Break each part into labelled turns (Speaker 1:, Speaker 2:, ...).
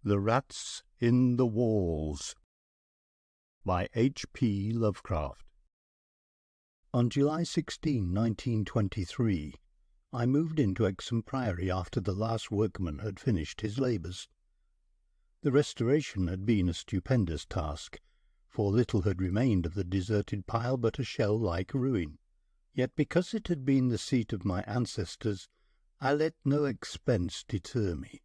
Speaker 1: The Rats in the Walls by H.P. Lovecraft. On July 16, 1923, I moved into Exham Priory after the last workman had finished his labours. The restoration had been a stupendous task, for little had remained of the deserted pile but a shell-like ruin. Yet because it had been the seat of my ancestors, I let no expense deter me.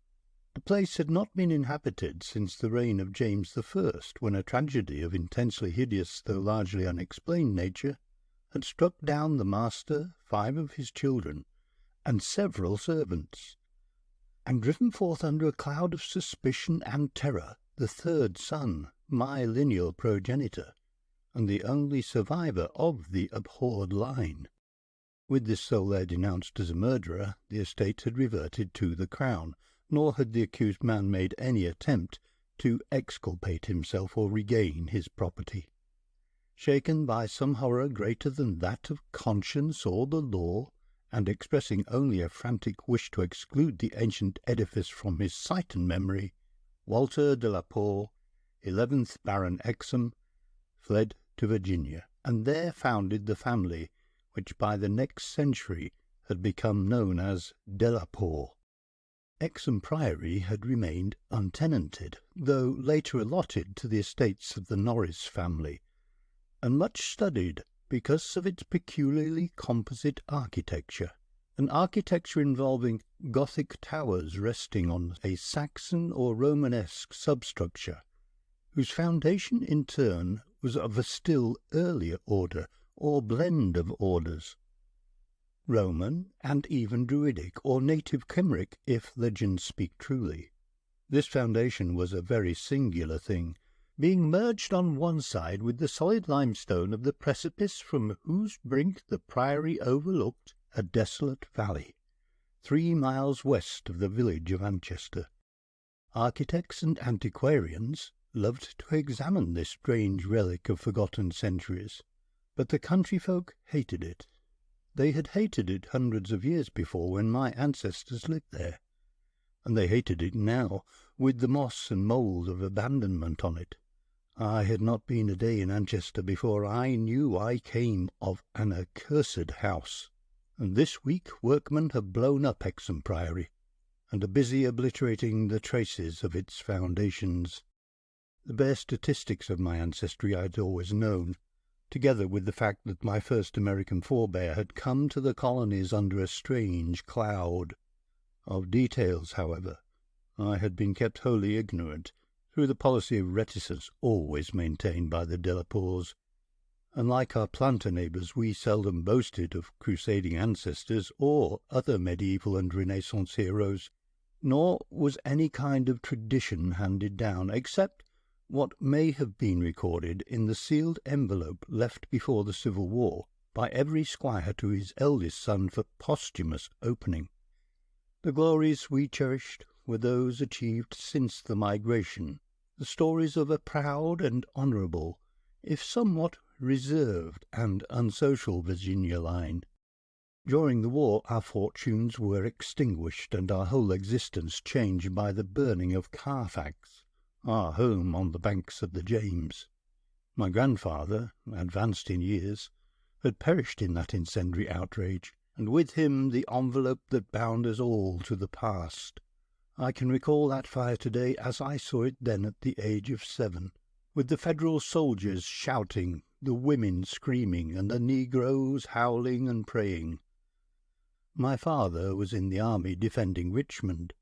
Speaker 1: The place had not been inhabited since the reign of James I, when a tragedy of intensely hideous though largely unexplained nature had struck down the master, 5 of his children, and several servants, and driven forth under a cloud of suspicion and terror the 3rd son, my lineal progenitor, and the only survivor of the abhorred line. With this sole heir denounced as a murderer, the estate had reverted to the Crown, nor had the accused man made any attempt to exculpate himself or regain his property. Shaken by some horror greater than that of conscience or the law, and expressing only a frantic wish to exclude the ancient edifice from his sight and memory, Walter Delapore, 11th Baron Exham, fled to Virginia, and there founded the family which by the next century had become known as Delapore. Exham Priory had remained untenanted, though later allotted to the estates of the Norris family, and much studied because of its peculiarly composite architecture, an architecture involving Gothic towers resting on a Saxon or Romanesque substructure, whose foundation in turn was of a still earlier order or blend of orders, Roman and even Druidic or native Cymric, if legends speak truly. This foundation was a very singular thing, being merged on one side with the solid limestone of the precipice from whose brink the priory overlooked a desolate valley, 3 miles west of the village of Anchester. Architects and antiquarians loved to examine this strange relic of forgotten centuries, but the country folk hated it. They had hated it hundreds of years before when my ancestors lived there, and they hated it now with the moss and mould of abandonment on it. I had not been a day in Anchester before I knew I came of an accursed house, and this week workmen have blown up Exham Priory, and are busy obliterating the traces of its foundations. The bare statistics of my ancestry I had always known, together with the fact that my first American forebear had come to the colonies under a strange cloud. Of details, however, I had been kept wholly ignorant, through the policy of reticence always maintained by the Delapores, and like our planter neighbours we seldom boasted of crusading ancestors or other medieval and Renaissance heroes, nor was any kind of tradition handed down, except what may have been recorded in the sealed envelope left before the Civil War by every squire to his eldest son for posthumous opening. The glories we cherished were those achieved since the migration, the stories of a proud and honourable, if somewhat reserved and unsocial Virginia line. During the war our fortunes were extinguished and our whole existence changed by the burning of Carfax, our home on the banks of the James. My grandfather, advanced in years, had perished in that incendiary outrage, and with him the envelope that bound us all to the past. I can recall that fire today as I saw it then at the age of 7, with the Federal soldiers shouting, the women screaming, and the negroes howling and praying. My father was in the army defending Richmond,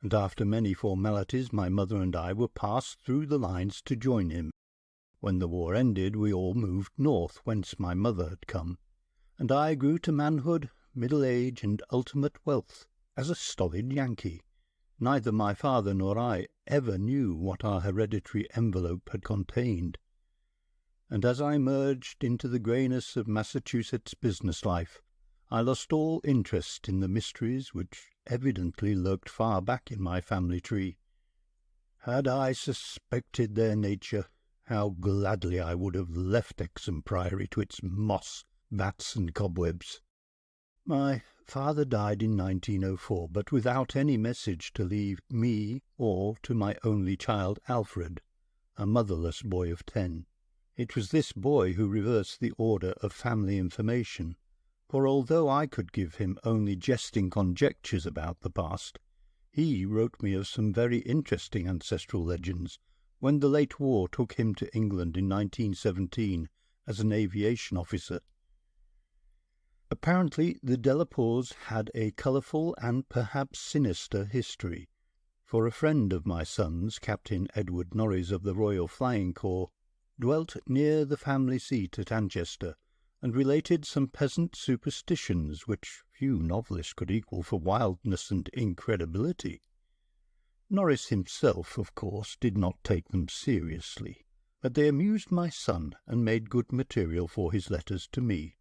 Speaker 1: and after many formalities my mother and I were passed through the lines to join him. When the war ended we all moved north, whence my mother had come, and I grew to manhood, middle age, and ultimate wealth as a stolid Yankee. Neither my father nor I ever knew what our hereditary envelope had contained, and as I merged into the greyness of Massachusetts business life, I lost all interest in the mysteries which evidently lurked far back in my family tree. Had I suspected their nature, how gladly I would have left Exham Priory to its moss, bats, and cobwebs. My father died in 1904, but without any message to leave me or to my only child Alfred, a motherless boy of 10. It was this boy who reversed the order of family information, for although I could give him only jesting conjectures about the past, he wrote me of some very interesting ancestral legends when the late war took him to England in 1917 as an aviation officer. Apparently the Delapores had a colourful and perhaps sinister history, for a friend of my son's, Captain Edward Norris of the Royal Flying Corps, dwelt near the family seat at Anchester, and related some peasant superstitions which few novelists could equal for wildness and incredibility. Norris himself, of course, did not take them seriously, but they amused my son and made good material for his letters to me.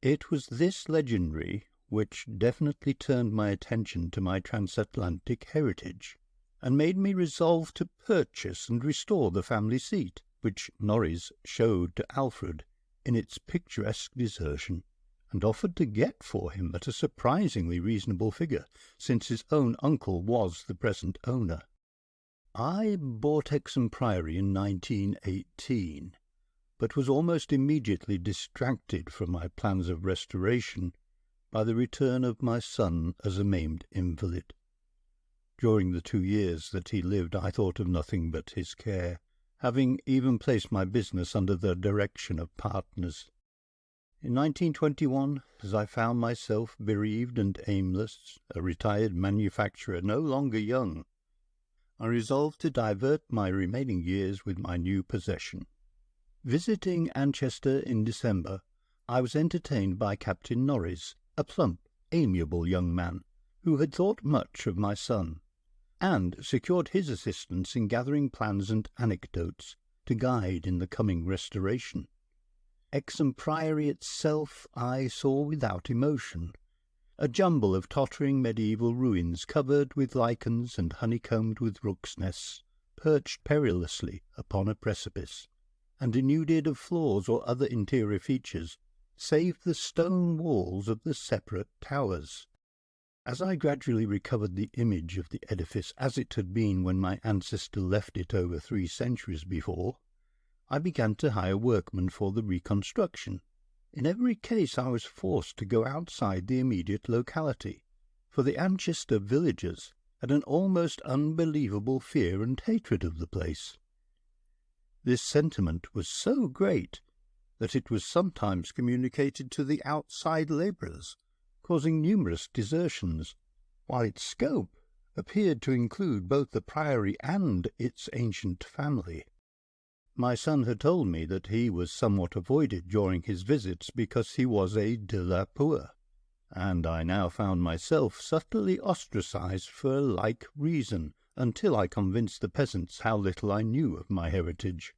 Speaker 1: It was this legendary which definitely turned my attention to my transatlantic heritage, and made me resolve to purchase and restore the family seat, which Norris showed to Alfred in its picturesque desertion, and offered to get for him at a surprisingly reasonable figure, since his own uncle was the present owner. I bought Exham Priory in 1918, but was almost immediately distracted from my plans of restoration by the return of my son as a maimed invalid. During the 2 years that he lived I thought of nothing but his care, having even placed my business under the direction of partners. In 1921, as I found myself bereaved and aimless, a retired manufacturer no longer young, I resolved to divert my remaining years with my new possession. Visiting Anchester in December, I was entertained by Captain Norris, a plump, amiable young man, who had thought much of my son, and secured his assistance in gathering plans and anecdotes to guide in the coming restoration. Exham Priory itself I saw without emotion, a jumble of tottering medieval ruins covered with lichens and honeycombed with rooks' nests, perched perilously upon a precipice, and denuded of floors or other interior features, save the stone walls of the separate towers. As I gradually recovered the image of the edifice as it had been when my ancestor left it over 3 centuries before, I began to hire workmen for the reconstruction. In every case I was forced to go outside the immediate locality, for the Anchester villagers had an almost unbelievable fear and hatred of the place. This sentiment was so great that it was sometimes communicated to the outside labourers, causing numerous desertions, while its scope appeared to include both the priory and its ancient family. My son had told me that he was somewhat avoided during his visits because he was a Delapore, and I now found myself subtly ostracised for a like reason, until I convinced the peasants how little I knew of my heritage.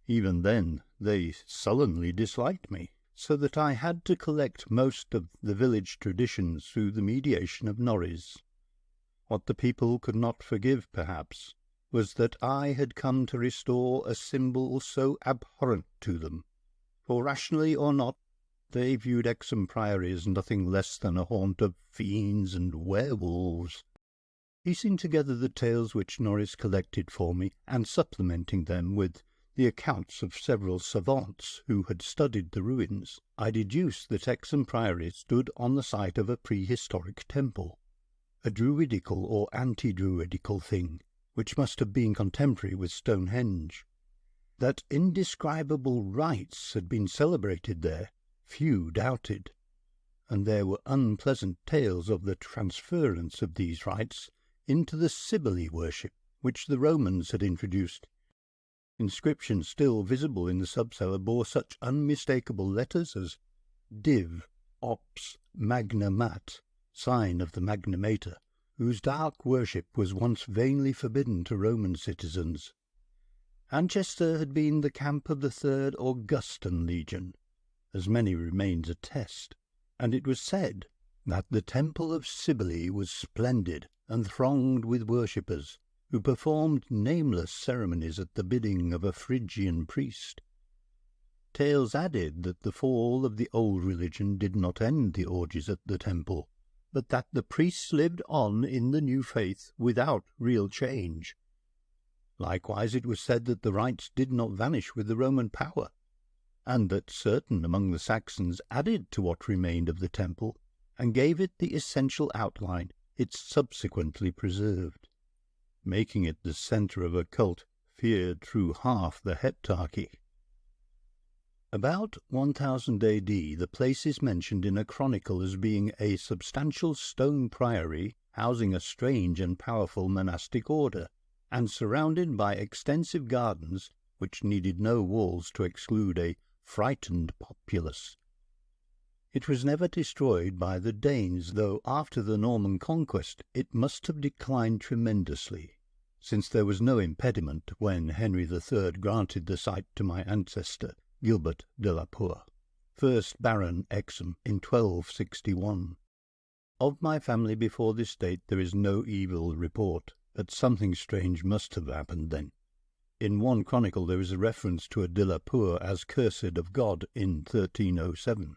Speaker 1: Even then they sullenly disliked me, so that I had to collect most of the village traditions through the mediation of Norris. What the people could not forgive, perhaps, was that I had come to restore a symbol so abhorrent to them, for rationally or not, they viewed Exham Priory as nothing less than a haunt of fiends and werewolves. Piecing together the tales which Norris collected for me, and supplementing them with the accounts of several savants who had studied the ruins, I deduced that Exham Priory stood on the site of a prehistoric temple, a druidical or anti-druidical thing, which must have been contemporary with Stonehenge. That indescribable rites had been celebrated there, few doubted, and there were unpleasant tales of the transference of these rites into the Sibylle worship, which the Romans had introduced. Inscriptions still visible in the subcellar bore such unmistakable letters as Div. Ops. Magna Mat, sign of the Magna Mater, whose dark worship was once vainly forbidden to Roman citizens. Anchester had been the camp of the 3rd Augustan Legion, as many remains attest, and it was said that the temple of Sibylle was splendid and thronged with worshippers, who performed nameless ceremonies at the bidding of a Phrygian priest. Tales added that the fall of the old religion did not end the orgies at the temple, but that the priests lived on in the new faith without real change. Likewise, it was said that the rites did not vanish with the Roman power, and that certain among the Saxons added to what remained of the temple and gave it the essential outline it subsequently preserved, making it the centre of a cult feared through half the Heptarchy. About 1000 A.D., the place is mentioned in a chronicle as being a substantial stone priory housing a strange and powerful monastic order, and surrounded by extensive gardens which needed no walls to exclude a frightened populace. It was never destroyed by the Danes, though after the Norman conquest it must have declined tremendously, since there was no impediment when Henry III granted the site to my ancestor Gilbert Delapore, 1st Baron Exham, in 1261. Of my family before this date there is no evil report, but something strange must have happened then. In one chronicle there is a reference to a Delapore as cursed of God in 1307,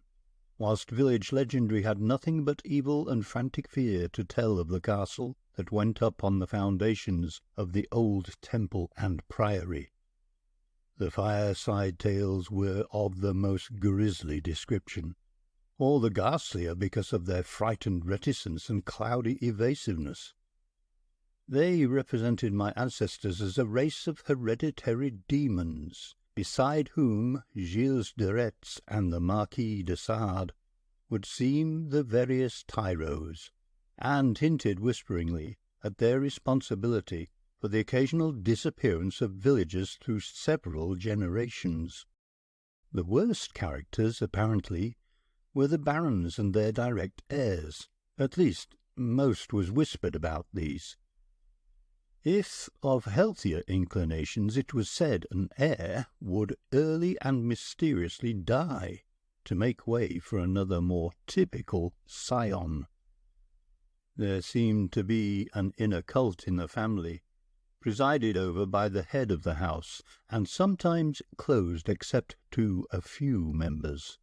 Speaker 1: whilst village legendary had nothing but evil and frantic fear to tell of the castle that went up on the foundations of the old temple and priory. The fireside tales were of the most grisly description, all the ghastlier because of their frightened reticence and cloudy evasiveness. They represented my ancestors as a race of hereditary demons, beside whom Gilles de Retz and the Marquis de Sade would seem the veriest tyros, and hinted whisperingly at their responsibility for the occasional disappearance of villagers through several generations. The worst characters, apparently, were the barons and their direct heirs. At least, most was whispered about these. If of healthier inclinations, it was said an heir would early and mysteriously die to make way for another more typical scion. There seemed to be an inner cult in the family, presided over by the head of the house, and sometimes closed except to a few members.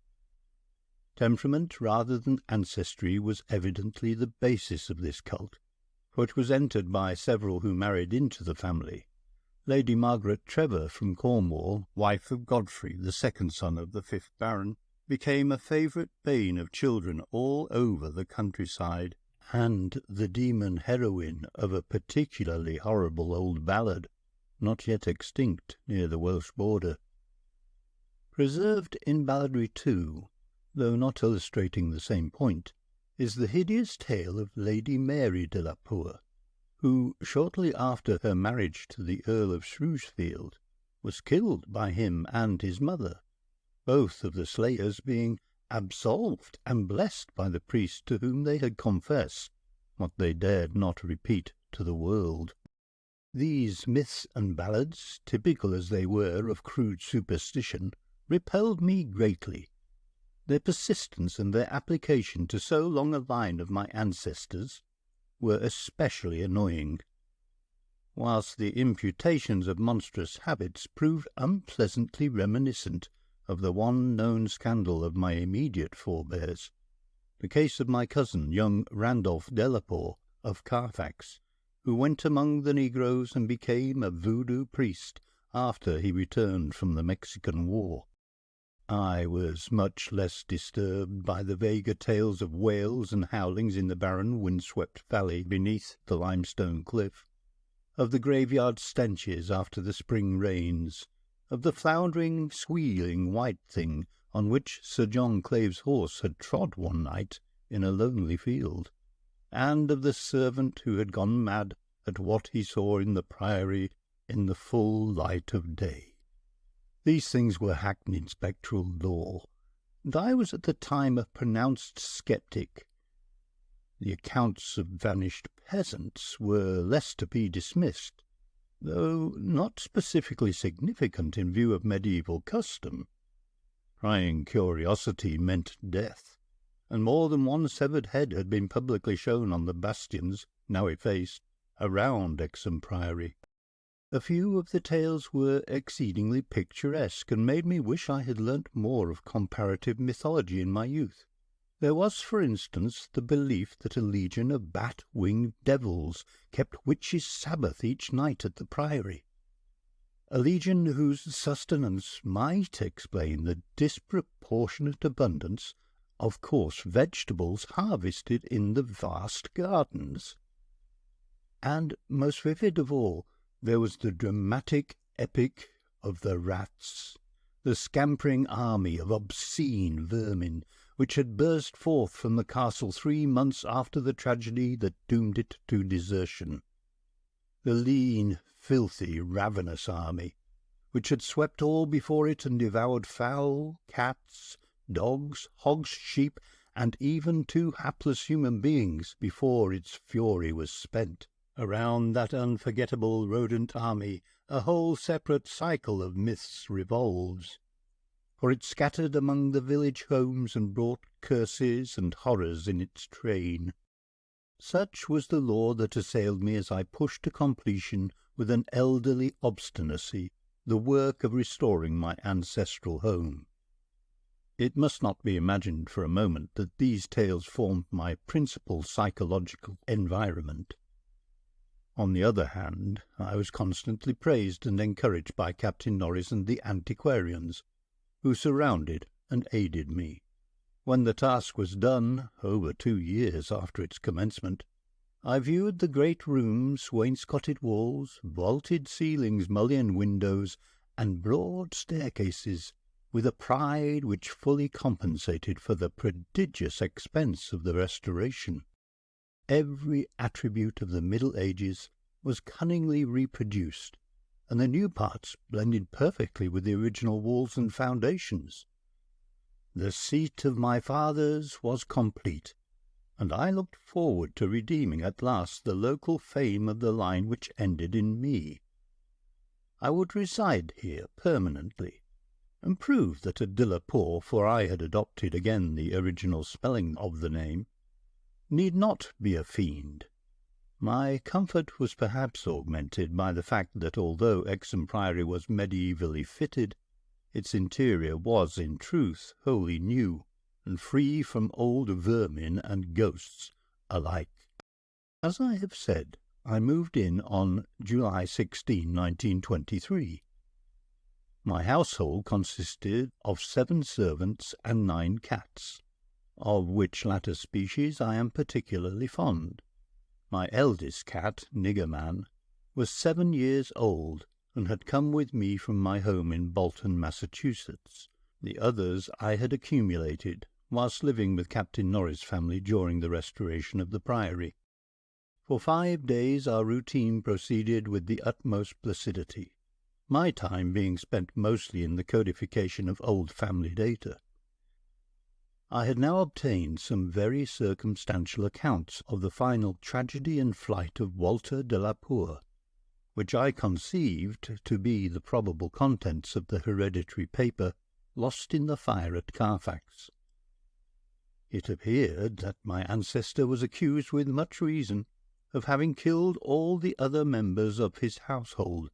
Speaker 1: Temperament rather than ancestry was evidently the basis of this cult, for it was entered by several who married into the family. Lady Margaret Trevor from Cornwall, wife of Godfrey, the second son of the 5th Baron, became a favourite bane of children all over the countryside, and the demon heroine of a particularly horrible old ballad, not yet extinct, near the Welsh border. Preserved in balladry too, though not illustrating the same point, is the hideous tale of Lady Mary Delapore, who, shortly after her marriage to the Earl of Shrewsfield, was killed by him and his mother, both of the slayers being absolved and blessed by the priest to whom they had confessed what they dared not repeat to the world. These myths and ballads, typical as they were of crude superstition, repelled me greatly. Their persistence and their application to so long a line of my ancestors were especially annoying, whilst the imputations of monstrous habits proved unpleasantly reminiscent of the one known scandal of my immediate forebears, the case of my cousin, young Randolph Delapore of Carfax, who went among the negroes and became a voodoo priest after he returned from the Mexican War. I was much less disturbed by the vaguer tales of wails and howlings in the barren, wind-swept valley beneath the limestone cliff, of the graveyard stenches after the spring rains, of the floundering, squealing white thing on which Sir John Clave's horse had trod one night in a lonely field, and of the servant who had gone mad at what he saw in the priory in the full light of day. These things were hackneyed spectral lore, and I was at the time a pronounced sceptic. The accounts of vanished peasants were less to be dismissed, though not specifically significant in view of medieval custom. Prying curiosity meant death, and more than one severed head had been publicly shown on the bastions, now effaced, around Exham Priory. A few of the tales were exceedingly picturesque and made me wish I had learnt more of comparative mythology in my youth. There was, for instance, the belief that a legion of bat-winged devils kept witches' Sabbath each night at the Priory, a legion whose sustenance might explain the disproportionate abundance of coarse vegetables harvested in the vast gardens. And, most vivid of all, there was the dramatic epic of the rats, the scampering army of obscene vermin which had burst forth from the castle 3 months after the tragedy that doomed it to desertion. The lean, filthy, ravenous army, which had swept all before it and devoured fowl, cats, dogs, hogs, sheep, and even 2 hapless human beings before its fury was spent. Around that unforgettable rodent army a whole separate cycle of myths revolves, for it scattered among the village homes and brought curses and horrors in its train. Such was the lore that assailed me as I pushed to completion with an elderly obstinacy the work of restoring my ancestral home. It must not be imagined for a moment that these tales formed my principal psychological environment. On the other hand, I was constantly praised and encouraged by Captain Norris and the antiquarians, who surrounded and aided me. When the task was done, over 2 years after its commencement, I viewed the great rooms, wainscoted walls, vaulted ceilings, mullioned windows, and broad staircases, with a pride which fully compensated for the prodigious expense of the restoration. Every attribute of the Middle Ages was cunningly reproduced, and the new parts blended perfectly with the original walls and foundations. The seat of my fathers was complete, and I looked forward to redeeming at last the local fame of the line which ended in me. I would reside here permanently, and prove that a Delapore, for I had adopted again the original spelling of the name, need not be a fiend. My comfort was perhaps augmented by the fact that although Exham Priory was medievally fitted, its interior was in truth wholly new, and free from old vermin and ghosts alike. As I have said, I moved in on July 16, 1923. My household consisted of 7 servants and 9 cats, of which latter species I am particularly fond. My eldest cat, Nigger-Man, was 7 years old, and had come with me from my home in Bolton, Massachusetts. The others I had accumulated whilst living with Captain Norris' family during the restoration of the Priory. For 5 days our routine proceeded with the utmost placidity, my time being spent mostly in the codification of old family data. I had now obtained some very circumstantial accounts of the final tragedy and flight of Walter Delapore, which I conceived to be the probable contents of the hereditary paper lost in the fire at Carfax. It appeared that my ancestor was accused with much reason of having killed all the other members of his household,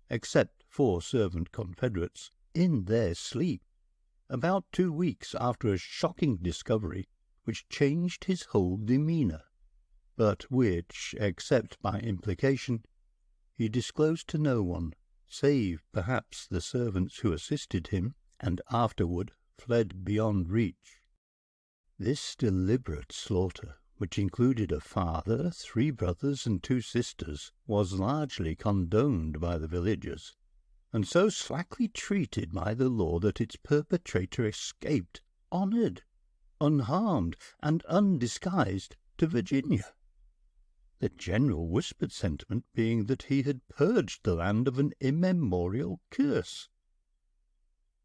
Speaker 1: except 4 servant confederates, in their sleep, about 2 weeks after a shocking discovery which changed his whole demeanour, but which, except by implication, he disclosed to no one, save perhaps the servants who assisted him, and afterward fled beyond reach. This deliberate slaughter, which included a father, 3 brothers, and 2 sisters, was largely condoned by the villagers, and so slackly treated by the law that its perpetrator escaped, honoured, unharmed, and undisguised, to Virginia, the general whispered sentiment being that he had purged the land of an immemorial curse.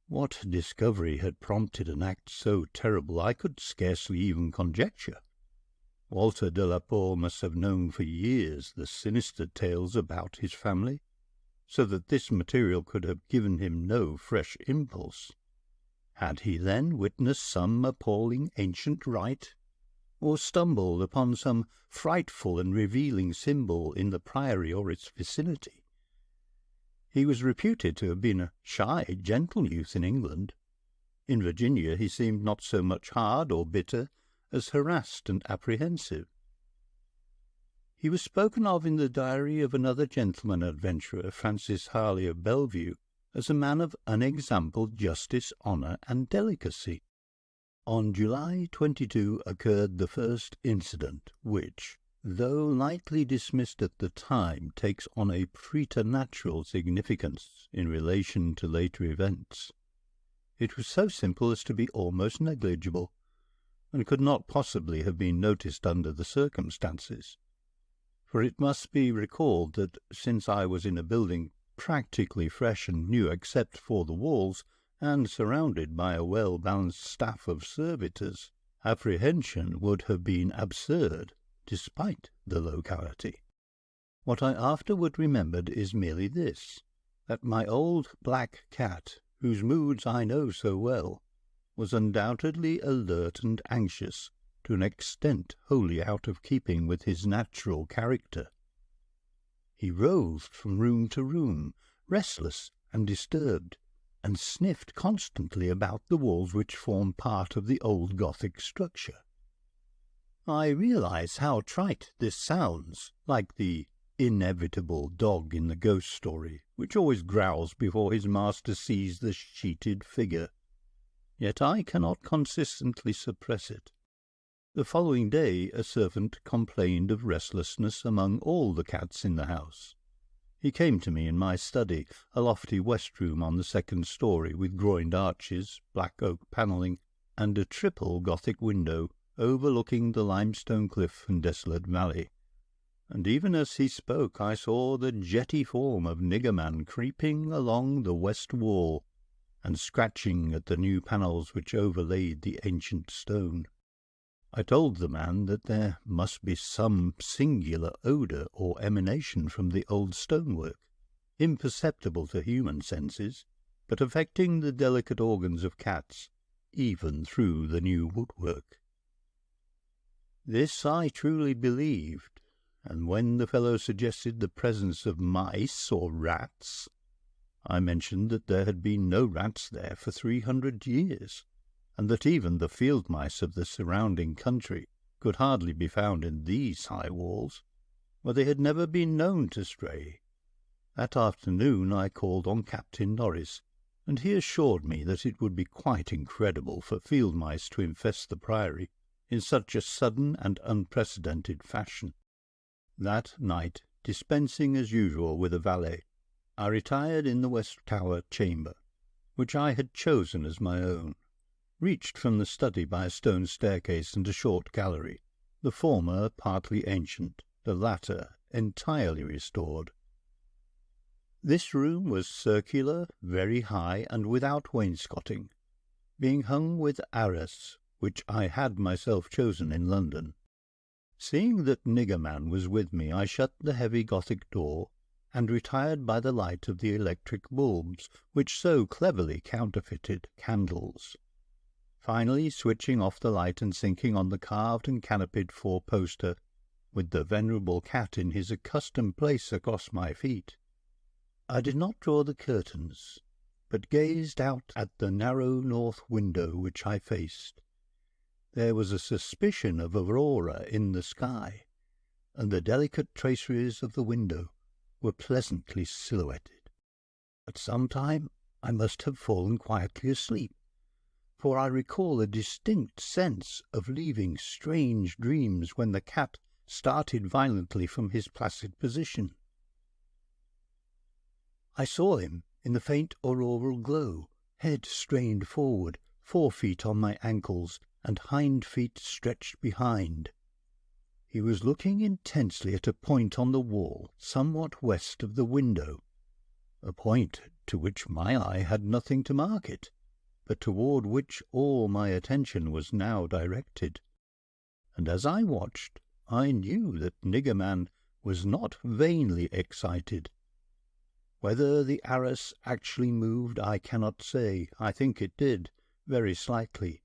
Speaker 1: What discovery had prompted an act so terrible I could scarcely even conjecture. Walter Delapore must have known for years the sinister tales about his family, so that this material could have given him no fresh impulse. Had he then witnessed some appalling ancient rite, or stumbled upon some frightful and revealing symbol in the Priory or its vicinity? He was reputed to have been a shy, gentle youth in England. In Virginia he seemed not so much hard or bitter as harassed and apprehensive. He was spoken of in the diary of another gentleman adventurer, Francis Harley of Bellevue, as a man of unexampled justice, honour, and delicacy. On July 22 occurred the first incident which, though lightly dismissed at the time, takes on a preternatural significance in relation to later events. It was so simple as to be almost negligible, and could not possibly have been noticed under the circumstances. For it must be recalled that, since I was in a building practically fresh and new except for the walls, and surrounded by a well-balanced staff of servitors, apprehension would have been absurd, despite the locality. What I afterward remembered is merely this, that my old black cat, whose moods I know so well, was undoubtedly alert and anxious, to an extent wholly out of keeping with his natural character. He roved from room to room, restless and disturbed, and sniffed constantly about the walls which formed part of the old Gothic structure. I realise how trite this sounds, like the inevitable dog in the ghost story, which always growls before his master sees the sheeted figure. Yet I cannot consistently suppress it. The following day a servant complained of restlessness among all the cats in the house. He came to me in my study, a lofty west room on the second story, with groined arches, black oak panelling, and a triple Gothic window overlooking the limestone cliff and desolate valley. And even as he spoke I saw the jetty form of Nigger-Man creeping along the west wall, and scratching at the new panels which overlaid the ancient stone. I told the man that there must be some singular odour or emanation from the old stonework, imperceptible to human senses, but affecting the delicate organs of cats, even through the new woodwork. This I truly believed, and when the fellow suggested the presence of mice or rats, I mentioned that there had been no rats there for 300 years, and that even the field mice of the surrounding country could hardly be found in these high walls, where they had never been known to stray. That afternoon I called on Captain Norris, and he assured me that it would be quite incredible for field mice to infest the Priory in such a sudden and unprecedented fashion. That night, dispensing as usual with a valet, I retired in the west tower chamber, which I had chosen as my own, reached from the study by a stone staircase and a short gallery, the former partly ancient, the latter entirely restored. This room was circular, very high, and without wainscoting, being hung with arras, which I had myself chosen in London. Seeing that Nigger-Man was with me, I shut the heavy Gothic door, and retired by the light of the electric bulbs, which so cleverly counterfeited candles. Finally, switching off the light and sinking on the carved and canopied four-poster, with the venerable cat in his accustomed place across my feet, I did not draw the curtains, but gazed out at the narrow north window which I faced. There was a suspicion of aurora in the sky, and the delicate traceries of the window were pleasantly silhouetted. At some time I must have fallen quietly asleep, for I recall a distinct sense of leaving strange dreams when the cat started violently from his placid position. I saw him in the faint auroral glow, head strained forward, 4 feet on my ankles, and hind feet stretched behind. He was looking intensely at a point on the wall somewhat west of the window, a point to which my eye had nothing to mark it, but toward which all my attention was now directed. And as I watched, I knew that Nigger-Man was not vainly excited. Whether the arras actually moved I cannot say. I think it did, very slightly.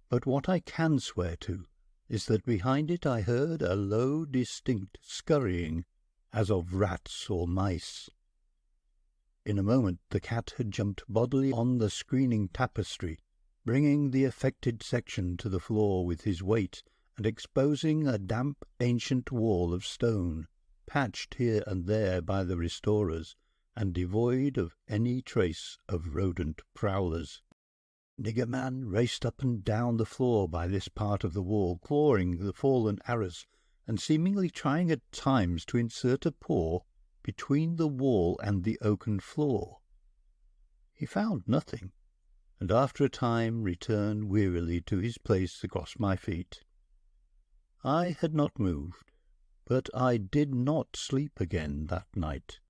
Speaker 1: But what I can swear to is that behind it I heard a low, distinct scurrying, as of rats or mice. In a moment the cat had jumped bodily on the screening tapestry, bringing the affected section to the floor with his weight and exposing a damp ancient wall of stone, patched here and there by the restorers, and devoid of any trace of rodent prowlers. Nigger-Man raced up and down the floor by this part of the wall, clawing the fallen arras, and seemingly trying at times to insert a paw between the wall and the oaken floor. He found nothing, and after a time returned wearily to his place across my feet. I had not moved, but I did not sleep again that night.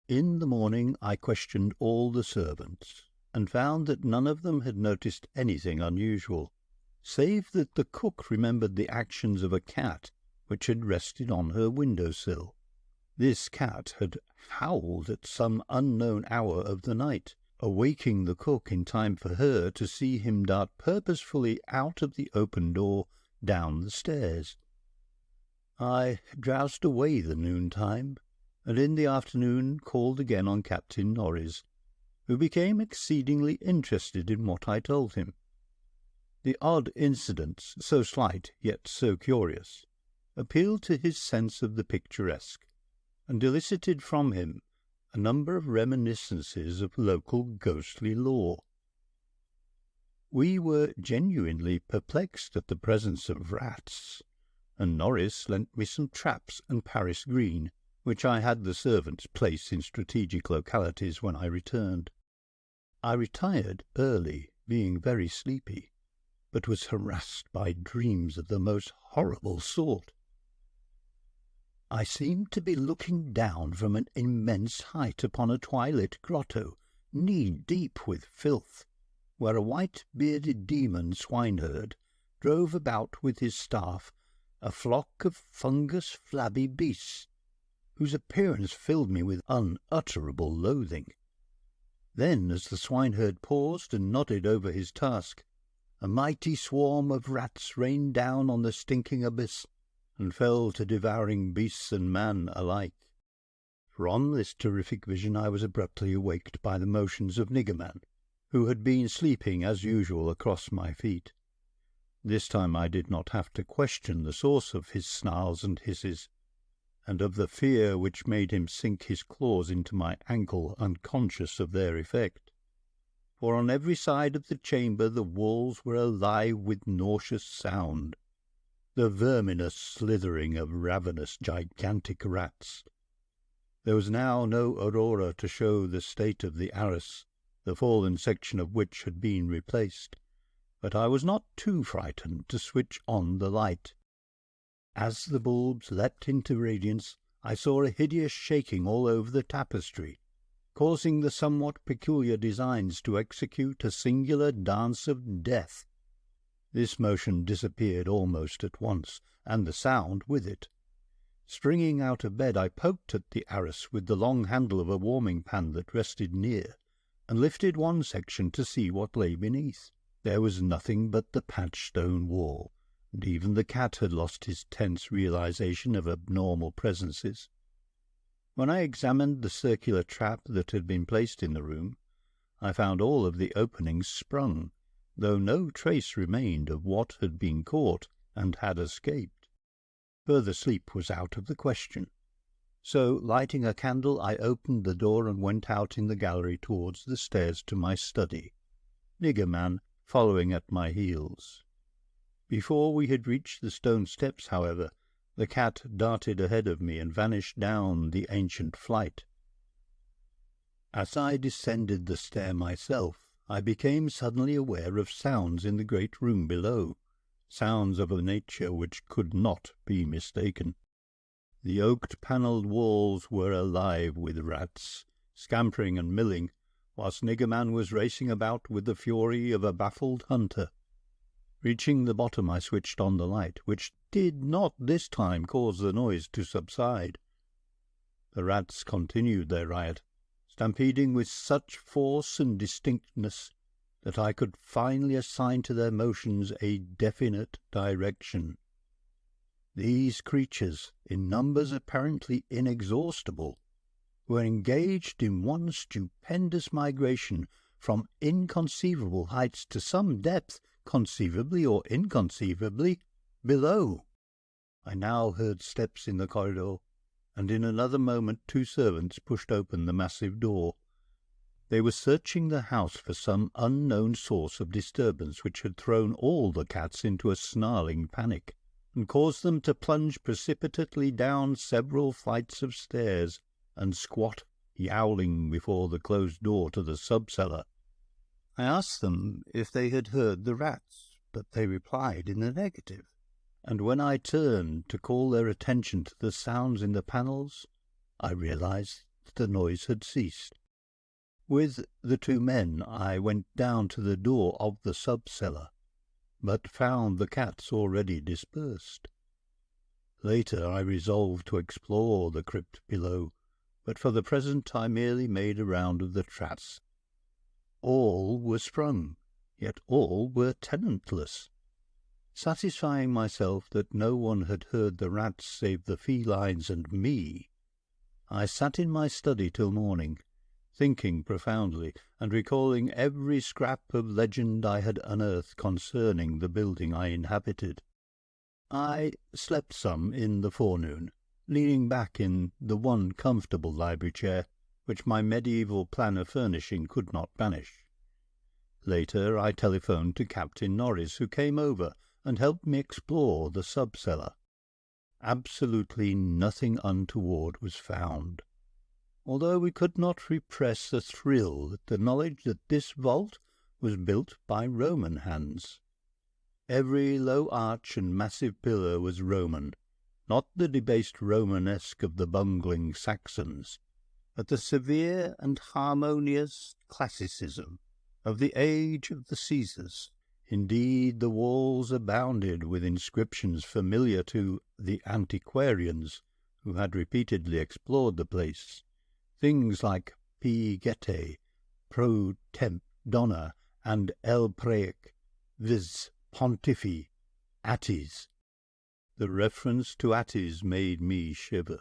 Speaker 1: In the morning I questioned all the servants, and found that none of them had noticed anything unusual, save that the cook remembered the actions of a cat which had rested on her window-sill. This cat had howled at some unknown hour of the night, awaking the cook in time for her to see him dart purposefully out of the open door down the stairs. I drowsed away the noontime, and in the afternoon called again on Captain Norris, who became exceedingly interested in what I told him. The odd incidents, so slight yet so curious, appealed to his sense of the picturesque, and elicited from him a number of reminiscences of local ghostly lore. We were genuinely perplexed at the presence of rats, and Norris lent me some traps and Paris green, which I had the servants place in strategic localities when I returned. I retired early, being very sleepy, but was harassed by dreams of the most horrible sort. I seemed to be looking down from an immense height upon a twilit grotto, knee-deep with filth, where a white-bearded demon swineherd drove about with his staff a flock of fungus flabby beasts, whose appearance filled me with unutterable loathing. Then, as the swineherd paused and nodded over his task, a mighty swarm of rats rained down on the stinking abyss, and fell to devouring beasts and man alike. From this terrific vision I was abruptly awaked by the motions of Nigger-Man, who had been sleeping as usual across my feet. This time I did not have to question the source of his snarls and hisses, and of the fear which made him sink his claws into my ankle, unconscious of their effect. For on every side of the chamber the walls were alive with nauseous sound, the verminous slithering of ravenous gigantic rats. There was now no aurora to show the state of the arras, the fallen section of which had been replaced, but I was not too frightened to switch on the light. As the bulbs leapt into radiance, I saw a hideous shaking all over the tapestry, causing the somewhat peculiar designs to execute a singular dance of death. This motion disappeared almost at once, and the sound with it. Springing out of bed, I poked at the arras with the long handle of a warming pan that rested near, and lifted one section to see what lay beneath. There was nothing but the patched stone wall, and even the cat had lost his tense realization of abnormal presences. When I examined the circular trap that had been placed in the room, I found all of the openings sprung, though no trace remained of what had been caught and had escaped. Further sleep was out of the question. So, lighting a candle, I opened the door and went out in the gallery towards the stairs to my study, Nigger-Man following at my heels. Before we had reached the stone steps, however, the cat darted ahead of me and vanished down the ancient flight. As I descended the stair myself, I became suddenly aware of sounds in the great room below, sounds of a nature which could not be mistaken. The oak-panelled walls were alive with rats, scampering and milling, whilst Nigger-Man was racing about with the fury of a baffled hunter. Reaching the bottom, I switched on the light, which did not this time cause the noise to subside. The rats continued their riot, stampeding with such force and distinctness that I could finally assign to their motions a definite direction. These creatures, in numbers apparently inexhaustible, were engaged in one stupendous migration from inconceivable heights to some depth, conceivably or inconceivably, below. I now heard steps in the corridor, and in another moment 2 servants pushed open the massive door. They were searching the house for some unknown source of disturbance which had thrown all the cats into a snarling panic, and caused them to plunge precipitately down several flights of stairs and squat, yowling, before the closed door to the sub-cellar. I asked them if they had heard the rats, but they replied in the negative, and when I turned to call their attention to the sounds in the panels, I realized that the noise had ceased. With the 2 men I went down to the door of the sub-cellar, but found the cats already dispersed. Later I resolved to explore the crypt below, but for the present I merely made a round of the traps. All were sprung, yet all were tenantless. Satisfying myself that no one had heard the rats save the felines and me, I sat in my study till morning, thinking profoundly, and recalling every scrap of legend I had unearthed concerning the building I inhabited. I slept some in the forenoon, leaning back in the one comfortable library chair which my medieval plan of furnishing could not banish. Later I telephoned to Captain Norris, who came over and helped me explore the sub-cellar. Absolutely nothing untoward was found, although we could not repress a thrill at the knowledge that this vault was built by Roman hands. Every low arch and massive pillar was Roman, not the debased Romanesque of the bungling Saxons, but the severe and harmonious classicism of the age of the Caesars. Indeed, the walls abounded with inscriptions familiar to the antiquarians who had repeatedly explored the place. Things like P. Gete, Pro Temp Donna, and El Praec, viz. Pontifi, Attis. The reference to Attis made me shiver,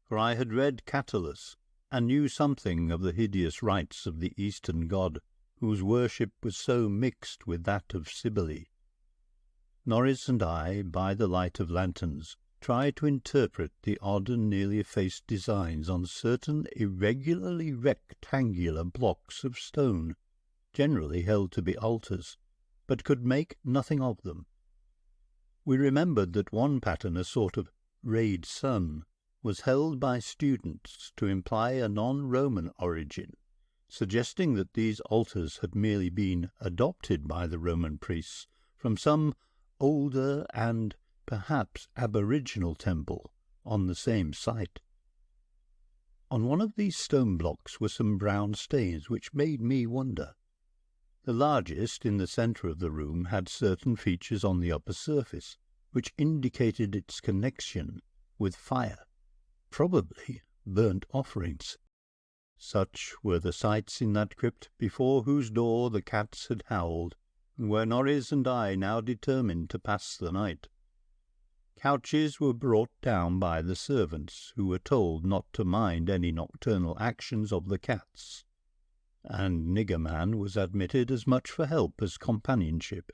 Speaker 1: for I had read Catullus, and knew something of the hideous rites of the Eastern god, whose worship was so mixed with that of Cybele. Norris and I, by the light of lanterns, tried to interpret the odd and nearly effaced designs on certain irregularly rectangular blocks of stone, generally held to be altars, but could make nothing of them. We remembered that one pattern, a sort of rayed sun, was held by students to imply a non-Roman origin, suggesting that these altars had merely been adopted by the Roman priests from some older and perhaps aboriginal temple on the same site. On one of these stone blocks were some brown stains which made me wonder. The largest, in the centre of the room, had certain features on the upper surface which indicated its connection with fire, probably burnt offerings. Such were the sights in that crypt before whose door the cats had howled, and where Norris and I now determined to pass the night. Couches were brought down by the servants, who were told not to mind any nocturnal actions of the cats, and Nigger-Man was admitted as much for help as companionship.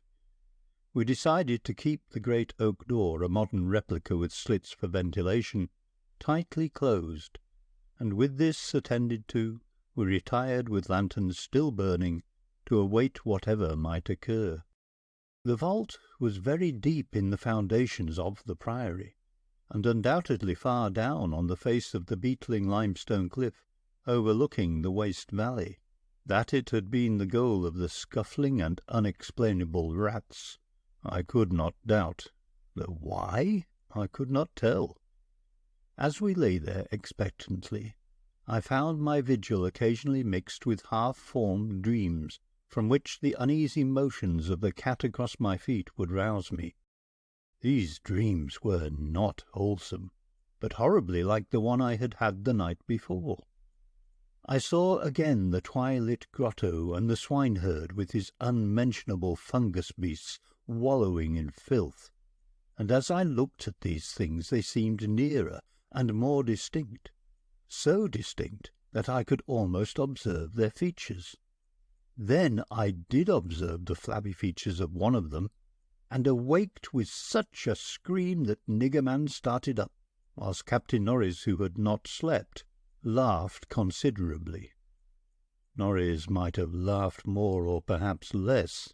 Speaker 1: We decided to keep the great oak door, a modern replica with slits for ventilation, tightly closed, and with this attended to, we retired with lanterns still burning to await whatever might occur. The vault was very deep in the foundations of the priory, and undoubtedly far down on the face of the beetling limestone cliff overlooking the waste valley. That it had been the goal of the scuffling and unexplainable rats, I could not doubt. The why, I could not tell. As we lay there expectantly, I found my vigil occasionally mixed with half-formed dreams, from which the uneasy motions of the cat across my feet would rouse me. These dreams were not wholesome, but horribly like the one I had had the night before. I saw again the twilit grotto and the swineherd with his unmentionable fungus beasts wallowing in filth, and as I looked at these things they seemed nearer and more distinct, so distinct that I could almost observe their features. Then I did observe the flabby features of one of them, and awaked with such a scream that Nigger-Man started up, whilst Captain Norris, who had not slept, laughed considerably. Norris might have laughed more or perhaps less,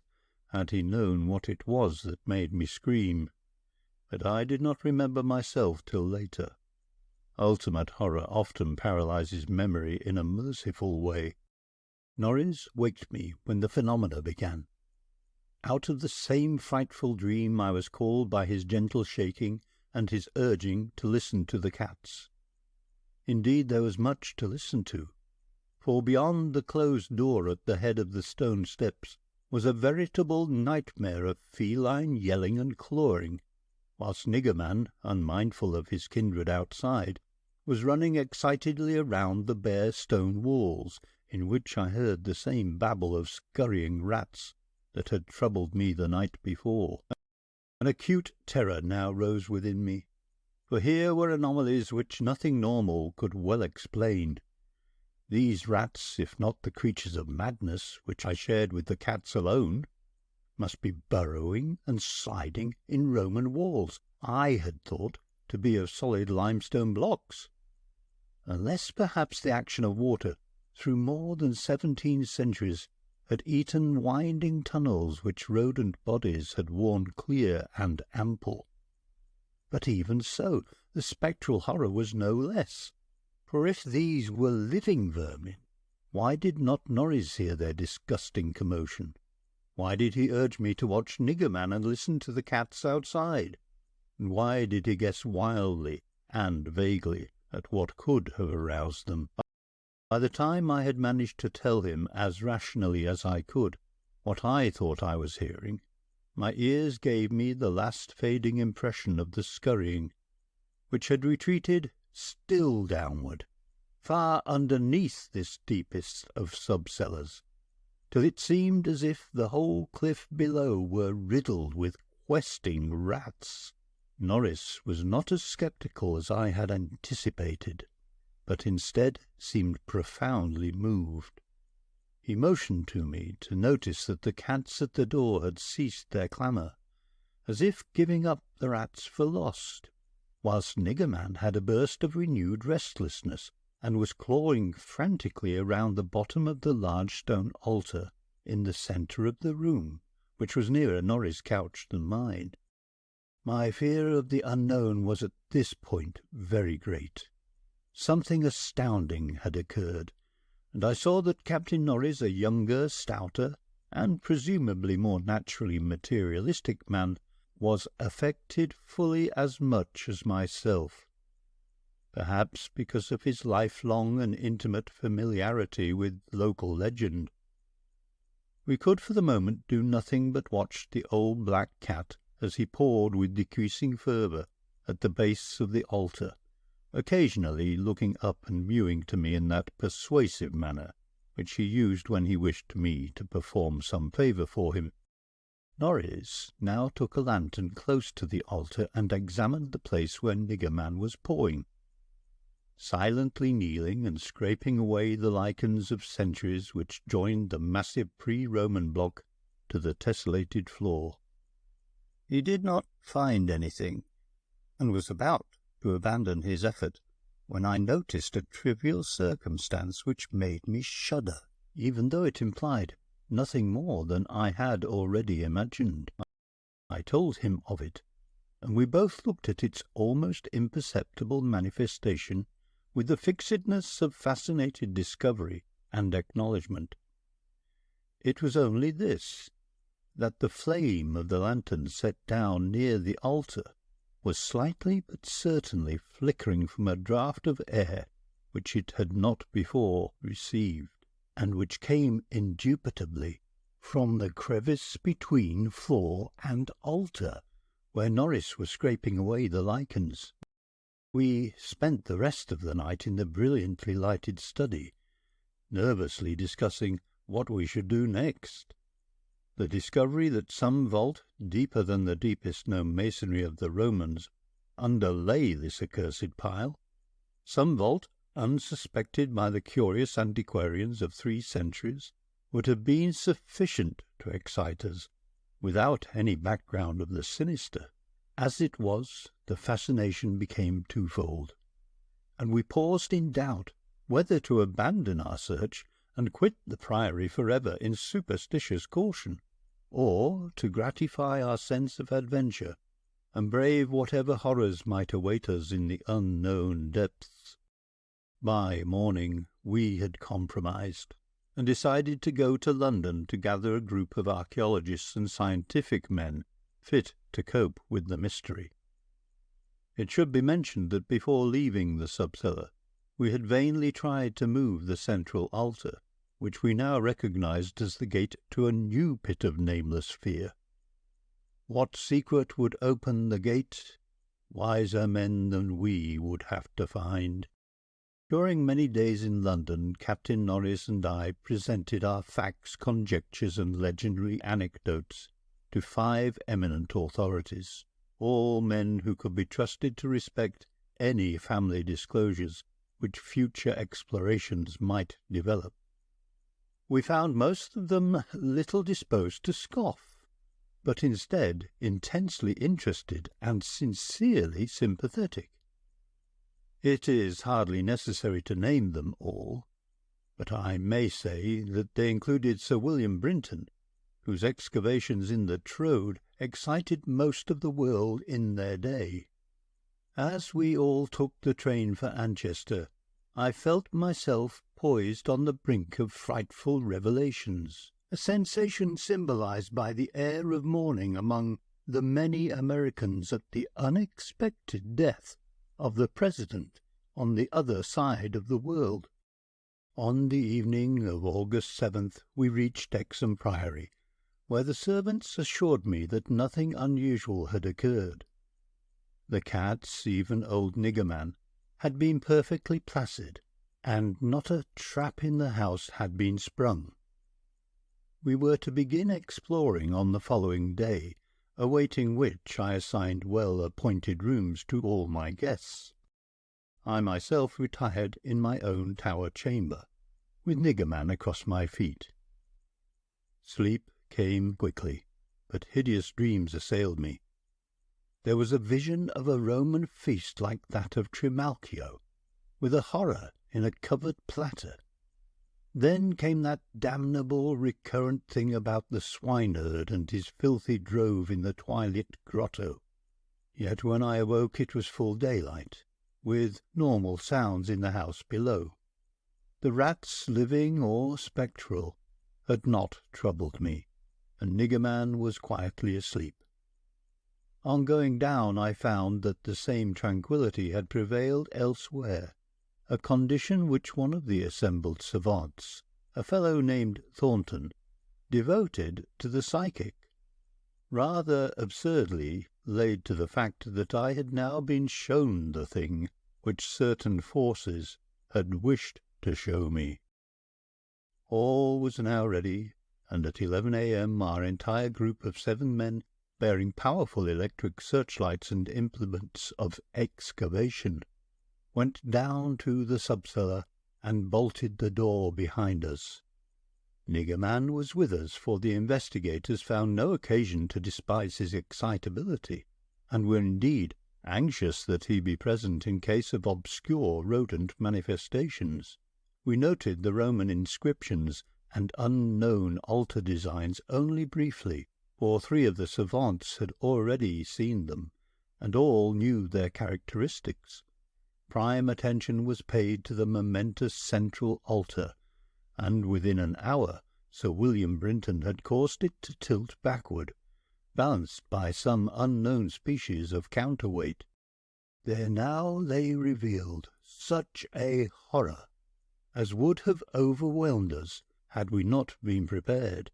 Speaker 1: had he known what it was that made me scream, but I did not remember myself till later. Ultimate horror often paralyzes memory in a merciful way. Norris waked me when the phenomena began. Out of the same frightful dream I was called by his gentle shaking and his urging to listen to the cats. Indeed, there was much to listen to, for beyond the closed door at the head of the stone steps was a veritable nightmare of feline yelling and clawing, whilst Nigger-Man, unmindful of his kindred outside, was running excitedly around the bare stone walls, in which I heard the same babble of scurrying rats that had troubled me the night before. An acute terror now rose within me, for here were anomalies which nothing normal could well explain. These rats, if not the creatures of madness which I shared with the cats alone, must be burrowing and sliding in Roman walls I had thought to be of solid limestone blocks, unless perhaps the action of water through more than 17 centuries had eaten winding tunnels which rodent bodies had worn clear and ample. But even so, the spectral horror was no less, for if these were living vermin, why did not Norris hear their disgusting commotion? Why did he urge me to watch Nigger-Man and listen to the cats outside? And why did he guess wildly and vaguely at what could have aroused them? By the time I had managed to tell him as rationally as I could what I thought I was hearing, my ears gave me the last fading impression of the scurrying, which had retreated still downward, far underneath this deepest of sub-cellars, till it seemed as if the whole cliff below were riddled with questing rats. Norris was not as sceptical as I had anticipated, but instead seemed profoundly moved. He motioned to me to notice that the cats at the door had ceased their clamour, as if giving up the rats for lost, whilst Nigger-Man had a burst of renewed restlessness, and was clawing frantically around the bottom of the large stone altar in the centre of the room, which was nearer Norris' couch than mine. My fear of the unknown was at this point very great. Something astounding had occurred, and I saw that Captain Norris, a younger, stouter, and presumably more naturally materialistic man, was affected fully as much as myself, perhaps because of his lifelong and intimate familiarity with local legend. We could for the moment do nothing but watch the old black cat as he pawed with decreasing fervour at the base of the altar, occasionally looking up and mewing to me in that persuasive manner which he used when he wished me to perform some favour for him. Norris now took a lantern close to the altar and examined the place where Nigger-Man was pawing, silently kneeling and scraping away the lichens of centuries which joined the massive pre-Roman block to the tessellated floor. He did not find anything, and was about to abandon his effort, when I noticed a trivial circumstance which made me shudder, even though it implied nothing more than I had already imagined. I told him of it, and we both looked at its almost imperceptible manifestation with the fixedness of fascinated discovery and acknowledgment. It was only this, that the flame of the lantern set down near the altar was slightly but certainly flickering from a draught of air which it had not before received, and which came indubitably from the crevice between floor and altar, where Norris was scraping away the lichens. We spent the rest of the night in the brilliantly lighted study, nervously discussing what we should do next. The discovery that some vault, deeper than the deepest known masonry of the Romans, underlay this accursed pile, some vault unsuspected by the curious antiquarians of 3 centuries, would have been sufficient to excite us, without any background of the sinister. As it was, the fascination became twofold, and we paused in doubt whether to abandon our search and quit the Priory forever in superstitious caution, or to gratify our sense of adventure and brave whatever horrors might await us in the unknown depths. By morning we had compromised, and decided to go to London to gather a group of archaeologists and scientific men fit to cope with the mystery. It should be mentioned that before leaving the subcellar, we had vainly tried to move the central altar, which we now recognized as the gate to a new pit of nameless fear. What secret would open the gate? Wiser men than we would have to find. During many days in London, Captain Norris and I presented our facts, conjectures, and legendary anecdotes to 5 eminent authorities, all men who could be trusted to respect any family disclosures which future explorations might develop. We found most of them little disposed to scoff, but instead intensely interested and sincerely sympathetic. It is hardly necessary to name them all, but I may say that they included Sir William Brinton, whose excavations in the Troad excited most of the world in their day. As we all took the train for Manchester, I felt myself poised on the brink of frightful revelations, a sensation symbolized by the air of mourning among the many Americans at the unexpected death of the President on the other side of the world. On the evening of August 7th we reached Exham Priory, where the servants assured me that nothing unusual had occurred. The cats, even old Nigger-Man, had been perfectly placid, and not a trap in the house had been sprung. We were to begin exploring on the following day, awaiting which I assigned well-appointed rooms to all my guests. I myself retired in my own tower chamber, with Nigger-Man across my feet. Sleep came quickly, but hideous dreams assailed me. There was a vision of a Roman feast like that of Trimalchio, with a horror in a covered platter. Then came that damnable recurrent thing about the swineherd and his filthy drove in the twilit grotto. Yet when I awoke it was full daylight, with normal sounds in the house below. The rats, living or spectral, had not troubled me, and Nigger-Man was quietly asleep. On going down I found that the same tranquillity had prevailed elsewhere, a condition which one of the assembled savants, a fellow named Thornton, devoted to the psychic, rather absurdly laid to the fact that I had now been shown the thing which certain forces had wished to show me. All was now ready, and at 11 a.m. our entire group of 7 men, bearing powerful electric searchlights and implements of excavation, went down to the subcellar and bolted the door behind us. Nigger-Man was with us, for the investigators found no occasion to despise his excitability, and were indeed anxious that he be present in case of obscure rodent manifestations. We noted the Roman inscriptions and unknown altar designs only briefly, for 3 of the savants had already seen them, and all knew their characteristics. Prime attention was paid to the momentous central altar, and within an hour Sir William Brinton had caused it to tilt backward, balanced by some unknown species of counterweight. There now lay revealed such a horror as would have overwhelmed us had we not been prepared.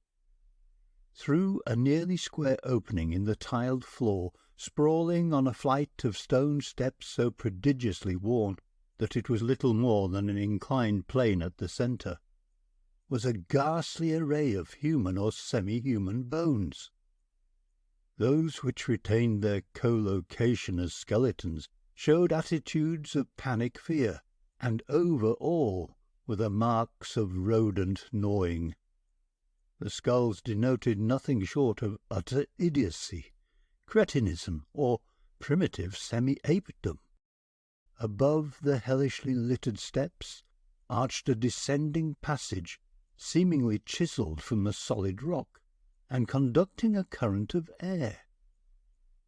Speaker 1: Through a nearly square opening in the tiled floor, sprawling on a flight of stone steps so prodigiously worn that it was little more than an inclined plane at the centre, was a ghastly array of human or semi-human bones. Those which retained their collocation as skeletons showed attitudes of panic fear, and over all were the marks of rodent gnawing. The skulls denoted nothing short of utter idiocy, cretinism, or primitive semi-apedom. Above the hellishly littered steps arched a descending passage, seemingly chiselled from the solid rock, and conducting a current of air.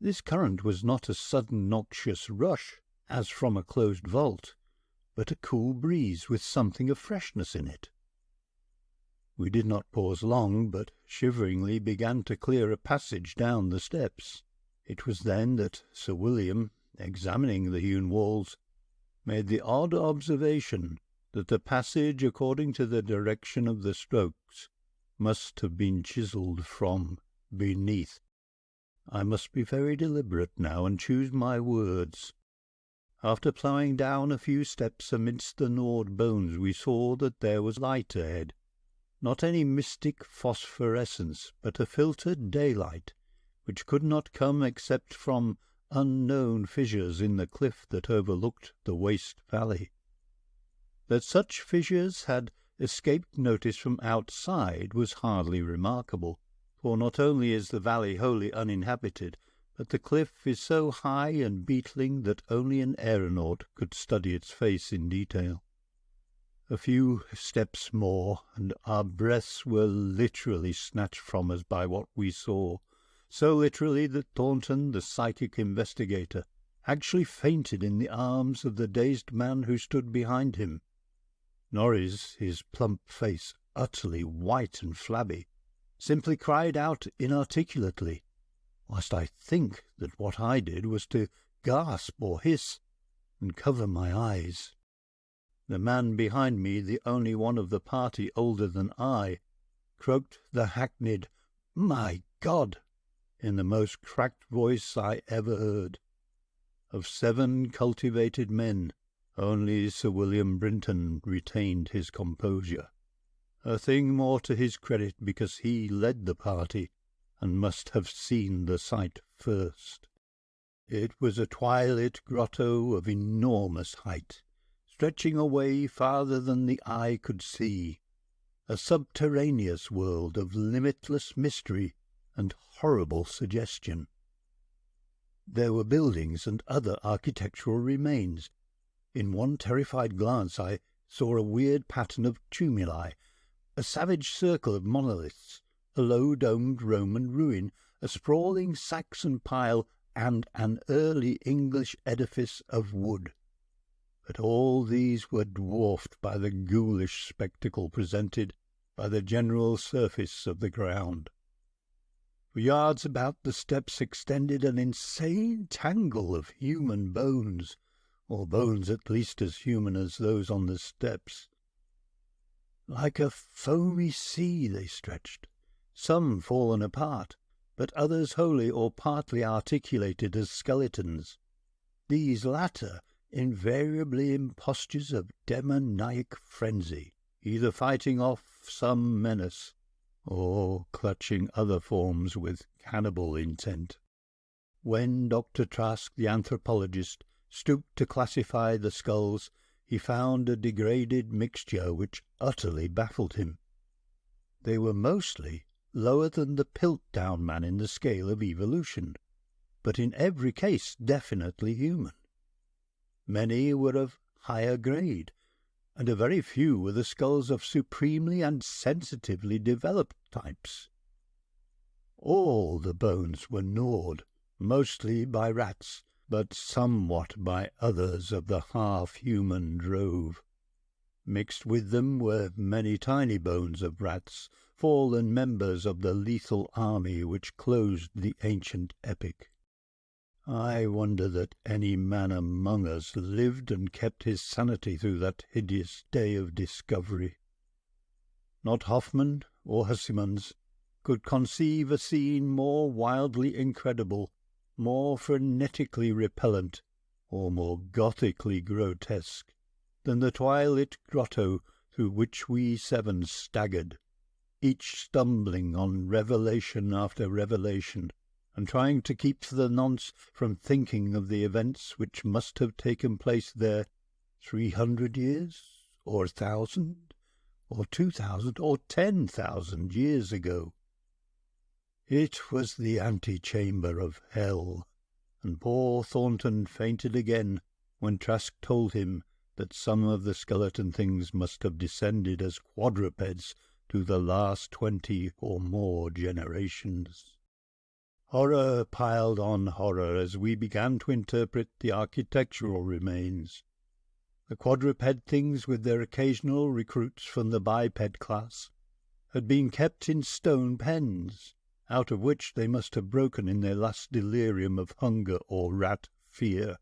Speaker 1: This current was not a sudden noxious rush, as from a closed vault, but a cool breeze with something of freshness in it. We did not pause long, but shiveringly began to clear a passage down the steps. It was then that Sir William, examining the hewn walls, made the odd observation that the passage, according to the direction of the strokes, must have been chiselled from beneath. I must be very deliberate now and choose my words. After ploughing down a few steps amidst the gnawed bones, we saw that there was light ahead. Not any mystic phosphorescence, but a filtered daylight, which could not come except from unknown fissures in the cliff that overlooked the waste valley. That such fissures had escaped notice from outside was hardly remarkable, for not only is the valley wholly uninhabited, but the cliff is so high and beetling that only an aeronaut could study its face in detail. A few steps more, and our breaths were literally snatched from us by what we saw, so literally that Thornton, the psychic investigator, actually fainted in the arms of the dazed man who stood behind him. Norris, his plump face utterly white and flabby, simply cried out inarticulately, whilst I think that what I did was to gasp or hiss and cover my eyes. The man behind me, the only one of the party older than I, croaked the hackneyed "My God!" in the most cracked voice I ever heard. Of 7 cultivated men, only Sir William Brinton retained his composure, a thing more to his credit because he led the party and must have seen the sight first. It was a twilit grotto of enormous height, stretching away farther than the eye could see, a subterraneous world of limitless mystery and horrible suggestion. There were buildings and other architectural remains. In one terrified glance I saw a weird pattern of tumuli, a savage circle of monoliths, a low-domed Roman ruin, a sprawling Saxon pile, and an early English edifice of wood. But all these were dwarfed by the ghoulish spectacle presented by the general surface of the ground. For yards about the steps extended an insane tangle of human bones, or bones at least as human as those on the steps. Like a foamy sea they stretched, some fallen apart, but others wholly or partly articulated as skeletons. These latter invariably in postures of demoniac frenzy, either fighting off some menace, or clutching other forms with cannibal intent. When Dr. Trask, the anthropologist, stooped to classify the skulls, he found a degraded mixture which utterly baffled him. They were mostly lower than the Piltdown man in the scale of evolution, but in every case definitely human. Many were of higher grade, and a very few were the skulls of supremely and sensitively developed types. All the bones were gnawed, mostly by rats, but somewhat by others of the half-human drove. Mixed with them were many tiny bones of rats, fallen members of the lethal army which closed the ancient epic. I wonder that any man among us lived and kept his sanity through that hideous day of discovery. Not Hoffman or Huysmans could conceive a scene more wildly incredible, more frenetically repellent, or more gothically grotesque than the twilit grotto through which we 7 staggered, each stumbling on revelation after revelation, and trying to keep the nonce from thinking of the events which must have taken place there 300 years, or 1,000, or 2,000, or 10,000 years ago. It was the antechamber of hell, and poor Thornton fainted again when Trask told him that some of the skeleton things must have descended as quadrupeds to the last 20 or more generations. Horror piled on horror as we began to interpret the architectural remains. The quadruped things, with their occasional recruits from the biped class, had been kept in stone pens, out of which they must have broken in their last delirium of hunger or rat fear.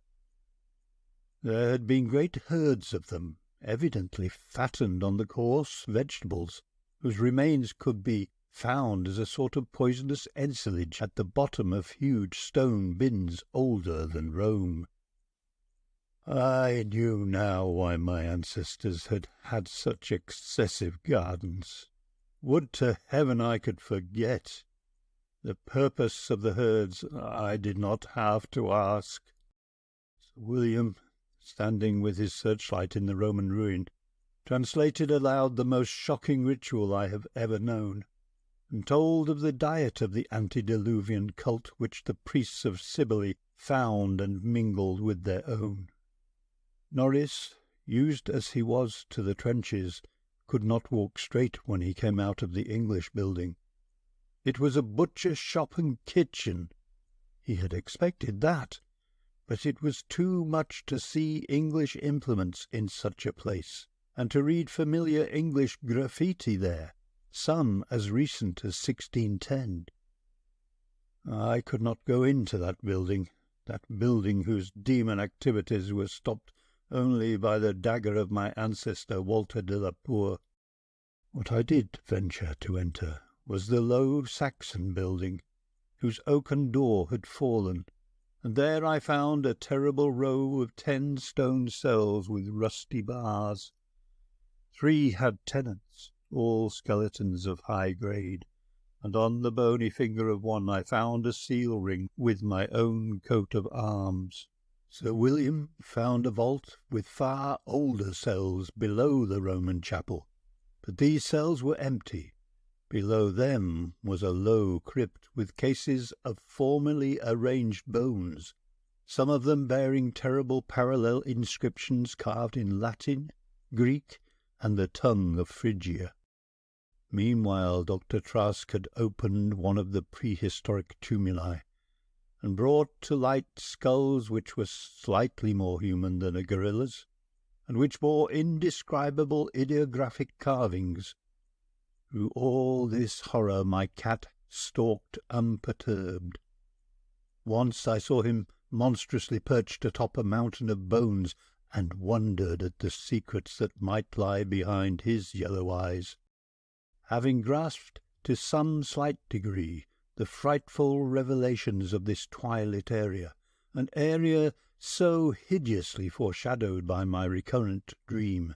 Speaker 1: There had been great herds of them, evidently fattened on the coarse vegetables, whose remains could be found as a sort of poisonous ensilage at the bottom of huge stone bins older than Rome. I knew now why my ancestors had had such excessive gardens. Would to heaven I could forget. The purpose of the herds I did not have to ask. Sir William, standing with his searchlight in the Roman ruin, translated aloud the most shocking ritual I have ever known, and told of the diet of the antediluvian cult which the priests of Cybele found and mingled with their own. Norris, used as he was to the trenches, could not walk straight when he came out of the English building. It was a butcher's shop and kitchen. He had expected that, but it was too much to see English implements in such a place, and to read familiar English graffiti there, some as recent as 1610. I could not go into that building whose demon activities were stopped only by the dagger of my ancestor Walter Delapore. What I did venture to enter was the low Saxon building, whose oaken door had fallen, and there I found a terrible row of 10 stone cells with rusty bars. 3 had tenants, all skeletons of high grade, and on the bony finger of one I found a seal ring with my own coat of arms. Sir William found a vault with far older cells below the Roman chapel, but these cells were empty. Below them was a low crypt with cases of formally arranged bones, some of them bearing terrible parallel inscriptions carved in Latin, Greek, and the tongue of Phrygia. Meanwhile, Dr. Trask had opened one of the prehistoric tumuli, and brought to light skulls which were slightly more human than a gorilla's, and which bore indescribable ideographic carvings. Through all this horror my cat stalked unperturbed. Once I saw him monstrously perched atop a mountain of bones, and wondered at the secrets that might lie behind his yellow eyes. Having grasped to some slight degree the frightful revelations of this twilit area, an area so hideously foreshadowed by my recurrent dream,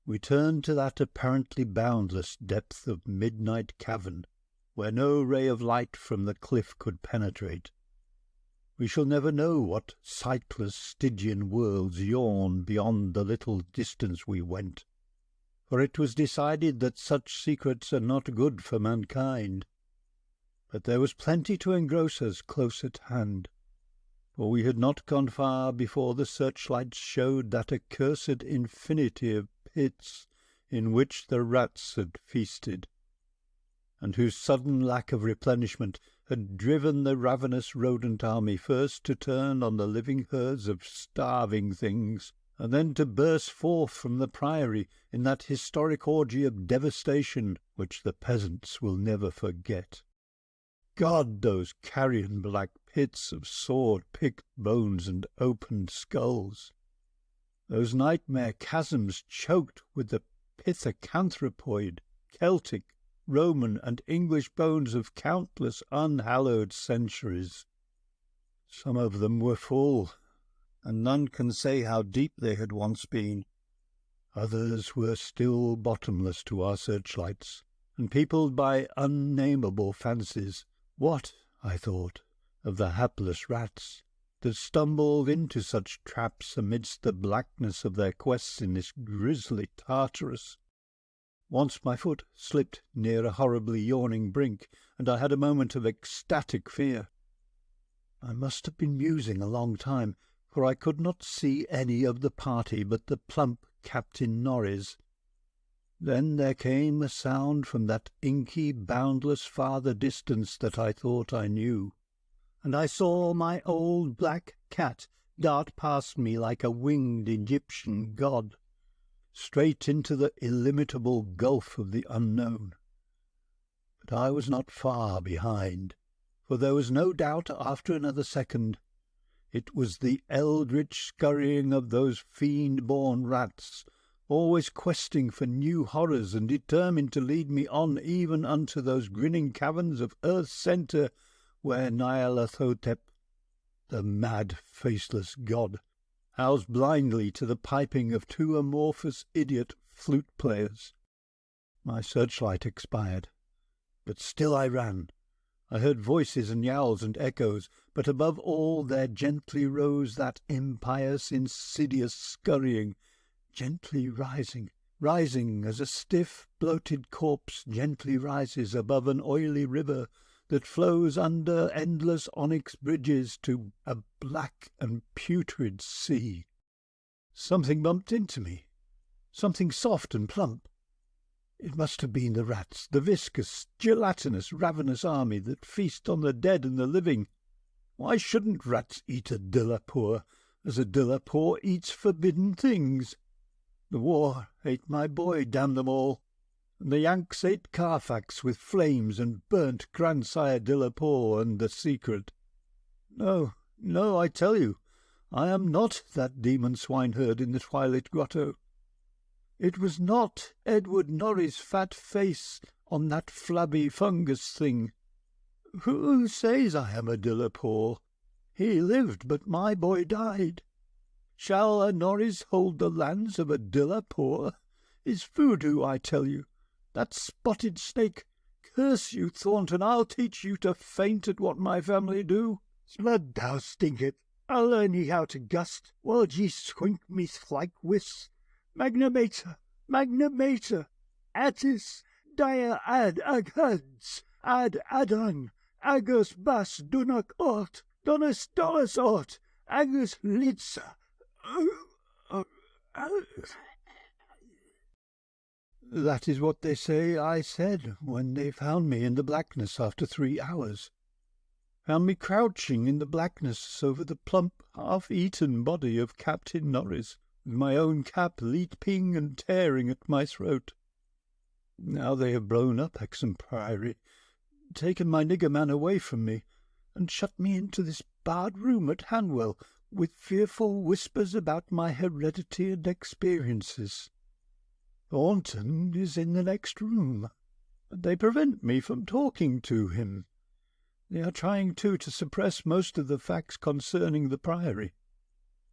Speaker 1: we turned to that apparently boundless depth of midnight cavern, where no ray of light from the cliff could penetrate. We shall never know what sightless Stygian worlds yawn beyond the little distance we went, for it was decided that such secrets are not good for mankind. But there was plenty to engross us close at hand, for we had not gone far before the searchlights showed that accursed infinity of pits in which the rats had feasted, and whose sudden lack of replenishment had driven the ravenous rodent army first to turn on the living herds of starving things, and then to burst forth from the priory in that historic orgy of devastation which the peasants will never forget. God, those carrion black pits of sword-picked bones and opened skulls! Those nightmare chasms choked with the pithecanthropoid, Celtic, Roman and English bones of countless unhallowed centuries. Some of them were full, and none can say how deep they had once been. Others were still bottomless to our searchlights, and peopled by unnameable fancies. What, I thought, of the hapless rats? that stumbled into such traps amidst the blackness of their quests in this grisly Tartarus. Once my foot slipped near a horribly yawning brink, and I had a moment of ecstatic fear. I must have been musing a long time, for I could not see any of the party but the plump Captain Norris. Then there came a sound from that inky, boundless farther distance that I thought I knew, and I saw my old black cat dart past me like a winged Egyptian god, straight into the illimitable gulf of the unknown. But I was not far behind, for there was no doubt after another second. It was the eldritch scurrying of those fiend-born rats, always questing for new horrors and determined to lead me on even unto those grinning caverns of earth's centre, where Nyarlathotep, the mad, faceless god, howls blindly to the piping of two amorphous idiot flute-players. My searchlight expired, but still I ran. I heard voices and yowls and echoes, but above all there gently rose that impious, insidious scurrying, gently rising as a stiff, bloated corpse gently rises above an oily river that flows under endless onyx bridges to a black and putrid sea. Something bumped into me, something soft and plump. It must have been the rats, the viscous, gelatinous, ravenous army that feast on the dead and the living. Why shouldn't rats eat a Delapore, as a Delapore eats forbidden things? The war ate my boy, damn them all, and the Yanks ate Carfax with flames and burnt Grandsire Delapore and the secret. No, I tell you, I am not that demon swineherd in the Twilight Grotto. It was not Edward Norris' fat face on that flabby fungus thing. Who says I am a Delapore? He lived, but my boy died. Shall a Norris hold the lands of a Delapore? Is voodoo, I tell you. That spotted snake. Curse you, Thornton, I'll teach you to faint at what my family do. Slud thou stinketh, I'll learn ye how to gust, while ye swink me like wis. Magna Mater, Attis, dia ad aghads, ad adon, agus bas dunak ort, donus ort, agus litsa. That is what they say I said when they found me in the blackness after 3 hours. Found me crouching in the blackness over the plump, half-eaten body of Captain Norris, with my own cap leaping and tearing at my throat. Now they have blown up Exham Priory, taken my Nigger-Man away from me, and shut me into this barred room at Hanwell, with fearful whispers about my heredity and experiences. Thornton is in the next room, but they prevent me from talking to him. They are trying, too, to suppress most of the facts concerning the Priory.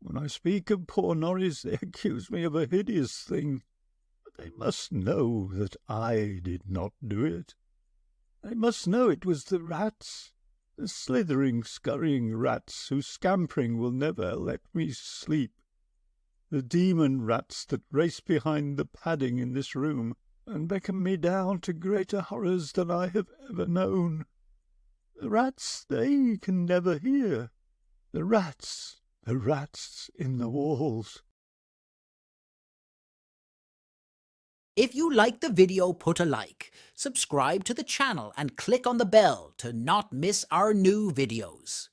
Speaker 1: When I speak of poor Norris, they accuse me of a hideous thing, but they must know that I did not do it. They must know it was the rats, the slithering, scurrying rats whose scampering will never let me sleep. The demon rats that race behind the padding in this room and beckon me down to greater horrors than I have ever known. The rats they can never hear. The rats in the walls.
Speaker 2: If you like the video, put a like, subscribe to the channel and click on the bell to not miss our new videos.